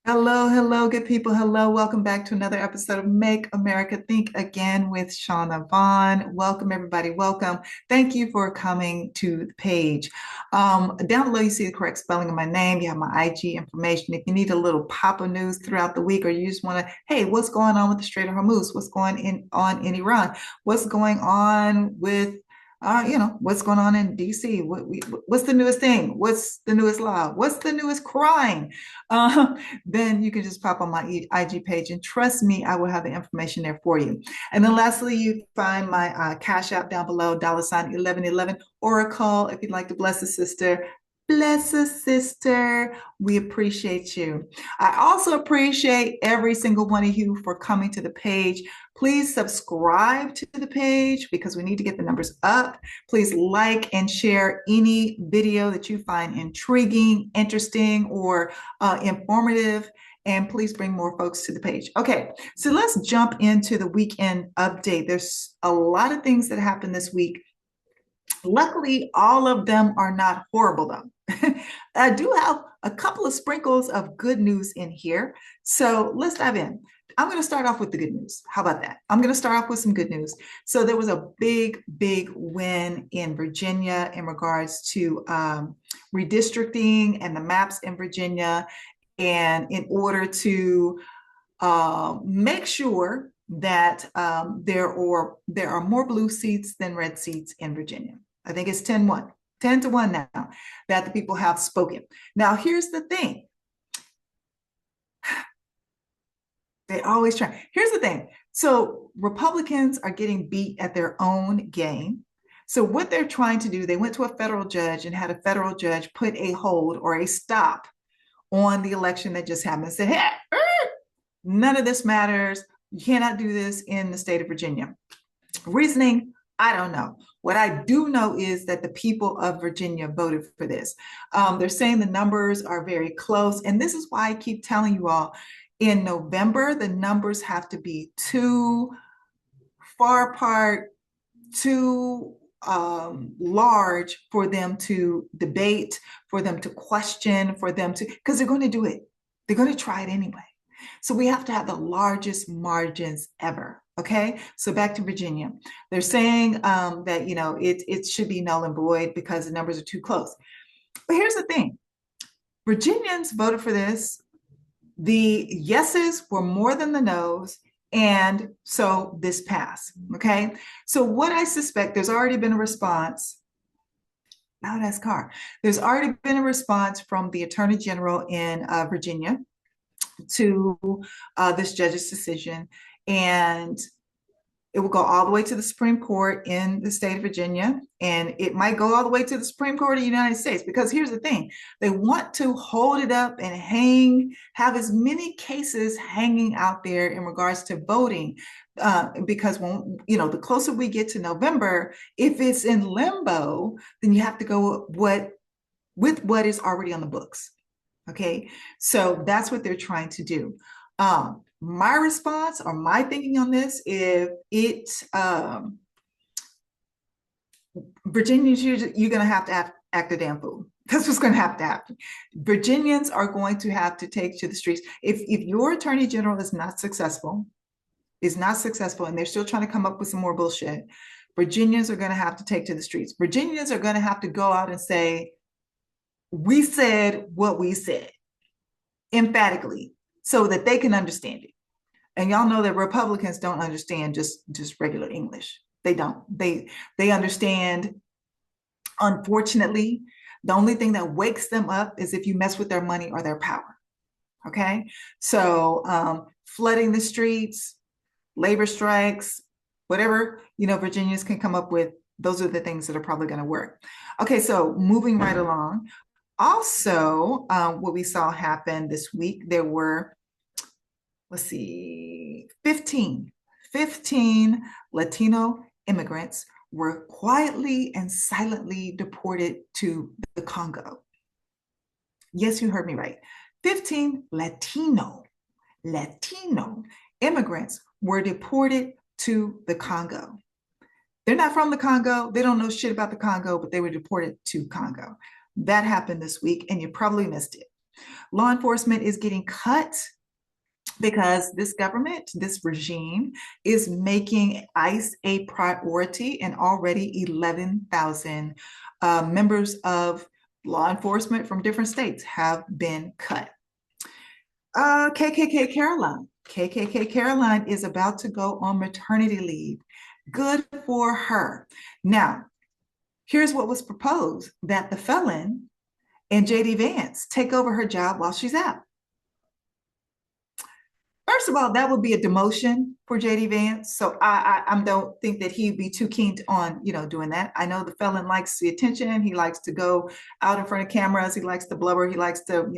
Hello, hello, good people. Hello, welcome back to another episode of Make America Think Again with Vaughn. Welcome, everybody. Welcome. Thank you for coming to the page. Down below, you see the correct spelling of my name. You have my IG information. If you need a little pop of news throughout the week, or you just want to, hey, what's going on with the Strait of Hormuz? What's on in Iran? What's going on with what's going on in DC? What's the newest thing? What's the newest law? What's the newest crime? Then you can just pop on my IG page, and trust me, I will have the information there for you. And then lastly, you find my Cash App down below, $1111, or a call if you'd like to bless a sister. Bless a sister. We appreciate you. I also appreciate every single one of you for coming to the page. Please subscribe to the page because we need to get the numbers up. Please like and share any video that you find intriguing, interesting, or informative. And please bring more folks to the page. Okay, so let's jump into the weekend update. There's a lot of things that happened this week. Luckily, all of them are not horrible, though. I do have a couple of sprinkles of good news in here. So let's dive in. I'm going to start off with the good news. How about that? I'm going to start off with some good news. So there was a big, big win in Virginia in regards to redistricting and the maps in Virginia. And in order to make sure that there are more blue seats than red seats in Virginia. I think it's 10-1, 10-1 now that the people have spoken. Now, here's the thing. They always try. Here's the thing. So Republicans are getting beat at their own game. So what they're trying to do, they went to a federal judge and had a federal judge put a hold or a stop on the election that just happened and said, hey, none of this matters. You cannot do this in the state of Virginia. Reasoning, I don't know. What I do know is that the people of Virginia voted for this. They're saying the numbers are very close. And this is why I keep telling you all, in November, the numbers have to be too far apart, too large for them to debate, for them to question, because they're going to do it. They're going to try it anyway. So we have to have the largest margins ever. Okay, so back to Virginia. They're saying that, it should be null and void because the numbers are too close. But here's the thing. Virginians voted for this. The yeses were more than the nos. And so this passed. Okay, so what I suspect, there's already been a response. Loud ass car. There's already been a response from the Attorney General in Virginia to this judge's decision, and it will go all the way to the Supreme Court in the state of Virginia, and it might go all the way to the Supreme Court of the United States, because here's the thing. They want to hold it up and have as many cases hanging out there in regards to voting, because when, the closer we get to November, if it's in limbo, then you have to go with what is already on the books. Okay, so that's what they're trying to do. My response or my thinking on this, if Virginians, you're going to have act a damn fool. That's what's going to happen. Virginians are going to have to take to the streets. If your attorney general is not successful, and they're still trying to come up with some more bullshit, Virginians are going to have to take to the streets. Virginians are going to have to go out and say, we said what we said emphatically so that they can understand it. And y'all know that Republicans don't understand just regular English. They don't. They understand, unfortunately, the only thing that wakes them up is if you mess with their money or their power. Okay? So flooding the streets, labor strikes, whatever, Virginians can come up with, those are the things that are probably going to work. Okay, so moving right along. Also, what we saw happen this week, there were, 15 Latino immigrants were quietly and silently deported to the Congo. Yes, you heard me right. 15 Latino immigrants were deported to the Congo. They're not from the Congo. They don't know shit about the Congo, but they were deported to Congo. That happened this week, and you probably missed it. Law enforcement is getting cut because this government, this regime, is making ICE a priority, and already 11,000 members of law enforcement from different states have been cut. KKK Caroline. KKK Caroline is about to go on maternity leave. Good for her. Now, here's what was proposed, that the felon and JD Vance take over her job while she's out. First of all, that would be a demotion for JD Vance. So I don't think that he'd be too keen on, doing that. I know the felon likes the attention. He likes to go out in front of cameras. He likes to blubber. He likes to,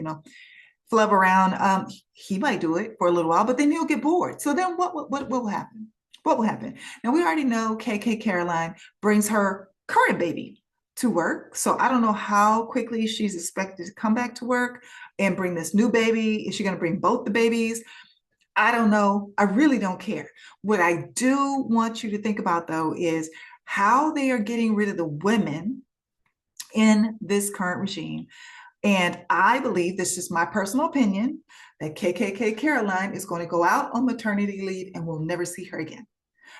flub around. He might do it for a little while, but then he'll get bored. So then what will happen? What will happen? Now, we already know KK Caroline brings her current baby to work. So I don't know how quickly she's expected to come back to work and bring this new baby. Is she going to bring both the babies? I don't know. I really don't care. What I do want you to think about, though, is how they are getting rid of the women in this current regime. And I believe, this is my personal opinion, that KKK Caroline is going to go out on maternity leave and we'll never see her again.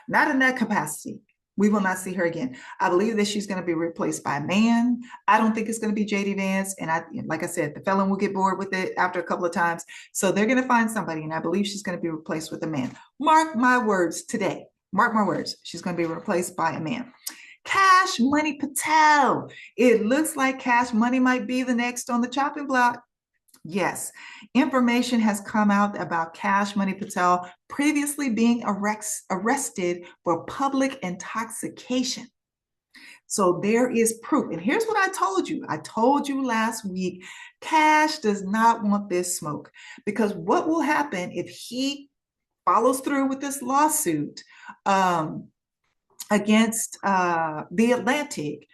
Not in that capacity. We will not see her again. I believe that she's going to be replaced by a man. I don't think it's going to be JD Vance. And like I said, the felon will get bored with it after a couple of times. So they're going to find somebody, and I believe she's going to be replaced with a man. Mark my words today. Mark my words. She's going to be replaced by a man. Cash Money Patel. It looks like Cash Money might be the next on the chopping block. Yes, information has come out about Cash Money Patel previously being arrested for public intoxication. So there is proof. And here's what I told you. I told you last week, Cash does not want this smoke, because what will happen if he follows through with this lawsuit against The Atlantic?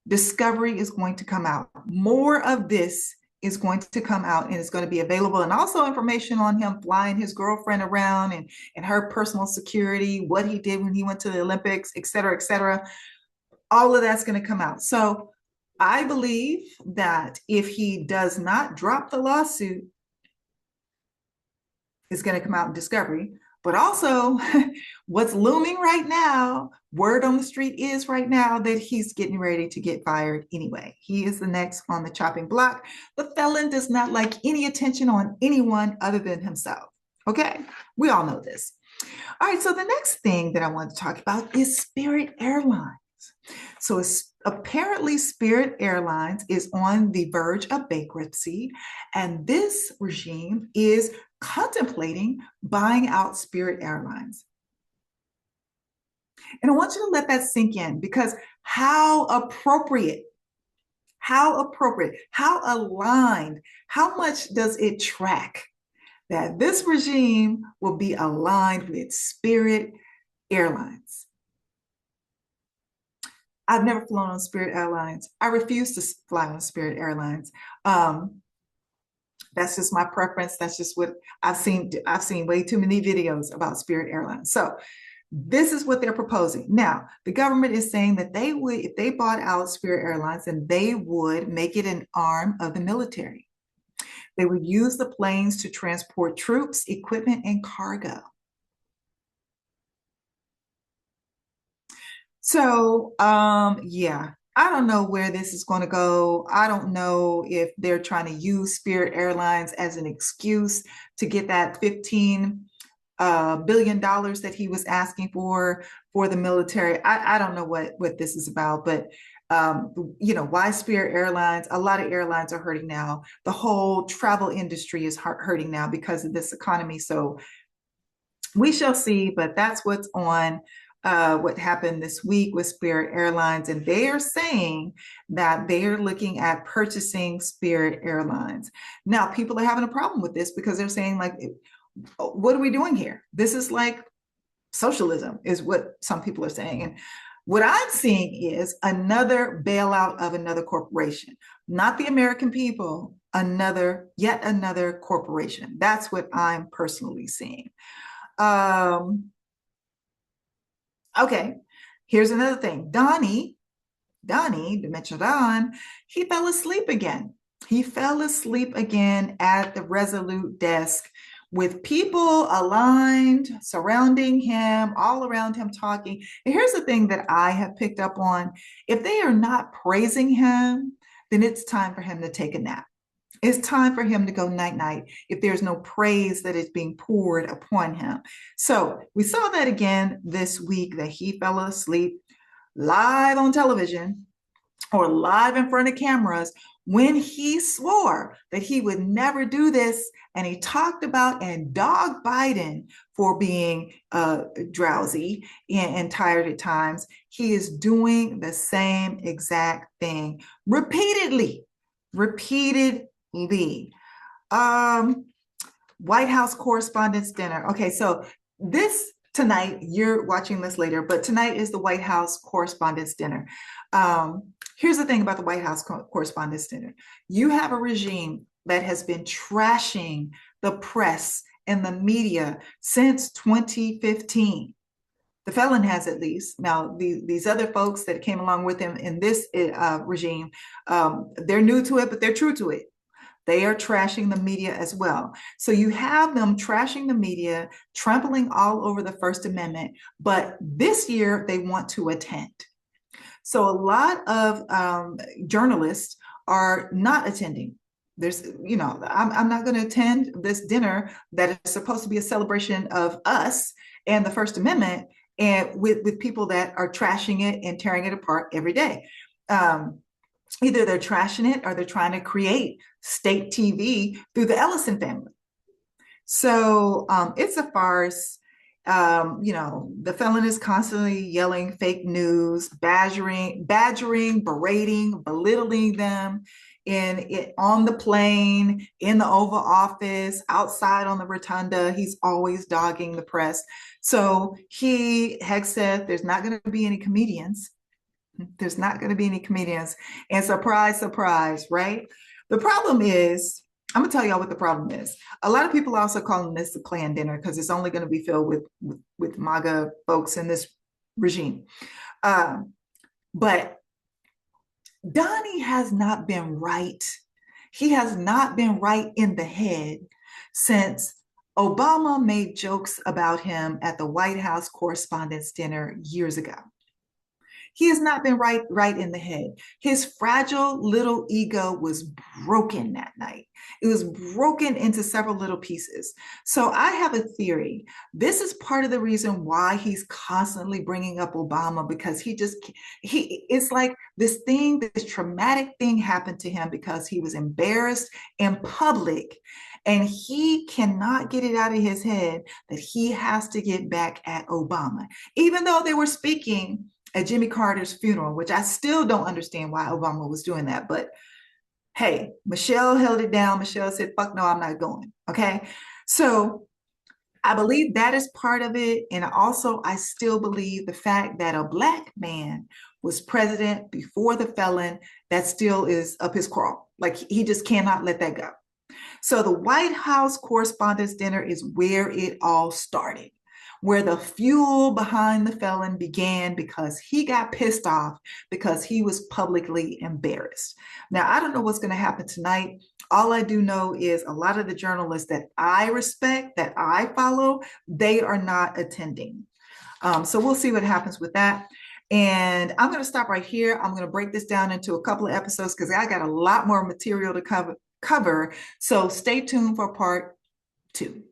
Discovery is going to come out. More of this is going to come out, and it's going to be available, and also information on him flying his girlfriend around and her personal security, what he did when he went to the Olympics, et cetera, et cetera. All of that's going to come out. So I believe that if he does not drop the lawsuit, it's going to come out in Discovery. But also, what's looming right now, word on the street is right now that he's getting ready to get fired anyway. He is the next on the chopping block. The felon does not like any attention on anyone other than himself. Okay, we all know this. All right, so the next thing that I want to talk about is Spirit Airlines. So apparently Spirit Airlines is on the verge of bankruptcy, and this regime is contemplating buying out Spirit Airlines. And I want you to let that sink in, because how appropriate, how aligned, how much does it track that this regime will be aligned with Spirit Airlines? I've never flown on Spirit Airlines. I refuse to fly on Spirit Airlines. That's just my preference. That's just what I've seen. I've seen way too many videos about Spirit Airlines. So this is what they're proposing. Now, the government is saying that they would, if they bought out Spirit Airlines, and they would make it an arm of the military. They would use the planes to transport troops, equipment, and cargo. So, yeah, I don't know where this is going to go. I don't know if they're trying to use Spirit Airlines as an excuse to get that $15 billion that he was asking for the military. I don't know what this is about, but why Spirit Airlines? A lot of airlines are hurting now. The whole travel industry is hurting now because of this economy. So we shall see, but that's what's on. What happened this week with Spirit Airlines, and they are saying that they are looking at purchasing Spirit Airlines. Now, people are having a problem with this because they're saying, like, what are we doing here? This is like socialism, is what some people are saying. And what I'm seeing is another bailout of another corporation, not the American people, yet another corporation. That's what I'm personally seeing. Okay, here's another thing. Donnie, Dimensional Don, he fell asleep again. He fell asleep again at the Resolute desk with people aligned, surrounding him, all around him talking. And here's the thing that I have picked up on. If they are not praising him, then it's time for him to take a nap. It's time for him to go night night if there's no praise that is being poured upon him. So we saw that again this week that he fell asleep live on television or live in front of cameras when he swore that he would never do this. And he talked about and dogged Biden for being drowsy and tired at times. He is doing the same exact thing repeatedly, repeatedly. Um, White House Correspondents' Dinner. Okay, so this tonight, you're watching this later, but tonight is the White House Correspondents' Dinner. Here's the thing about the White House Correspondents' Dinner. You have a regime that has been trashing the press and the media since 2015. The felon has, at least. Now, these other folks that came along with him in this regime, they're new to it, but they're true to it. They are trashing the media as well. So you have them trashing the media, trampling all over the First Amendment, but this year they want to attend. So a lot of journalists are not attending. I'm not going to attend this dinner that is supposed to be a celebration of us and the First Amendment, and with people that are trashing it and tearing it apart every day. Either they're trashing it or they're trying to create state TV through the Ellison family. So it's a farce. The felon is constantly yelling fake news, badgering, berating, belittling them on the plane, in the Oval Office, outside on the rotunda. He's always dogging the press. So Heck said there's not going to be any comedians. There's not going to be any comedians. And surprise, surprise, right? The problem is, I'm going to tell y'all what the problem is. A lot of people are also calling this the Klan dinner because it's only going to be filled with MAGA folks in this regime. But Donnie has not been right. He has not been right in the head since Obama made jokes about him at the White House Correspondents' Dinner years ago. He has not been right in the head. His fragile little ego was broken that night. It was broken into several little pieces. So I have a theory. This is part of the reason why he's constantly bringing up Obama, because it's like this traumatic thing happened to him because he was embarrassed in public. And he cannot get it out of his head that he has to get back at Obama, even though they were speaking at Jimmy Carter's funeral, which I still don't understand why Obama was doing that. But hey, Michelle held it down. Michelle said, fuck no, I'm not going. Okay. So I believe that is part of it. And also, I still believe the fact that a Black man was president before the felon, that still is up his crawl. Like, he just cannot let that go. So the White House Correspondents' Dinner is where it all started, where the fuel behind the felon began, because he got pissed off because he was publicly embarrassed. Now, I don't know what's going to happen tonight. All I do know is a lot of the journalists that I respect, that I follow, they are not attending. So we'll see what happens with that. And I'm going to stop right here. I'm going to break this down into a couple of episodes because I got a lot more material to cover. So stay tuned for part 2.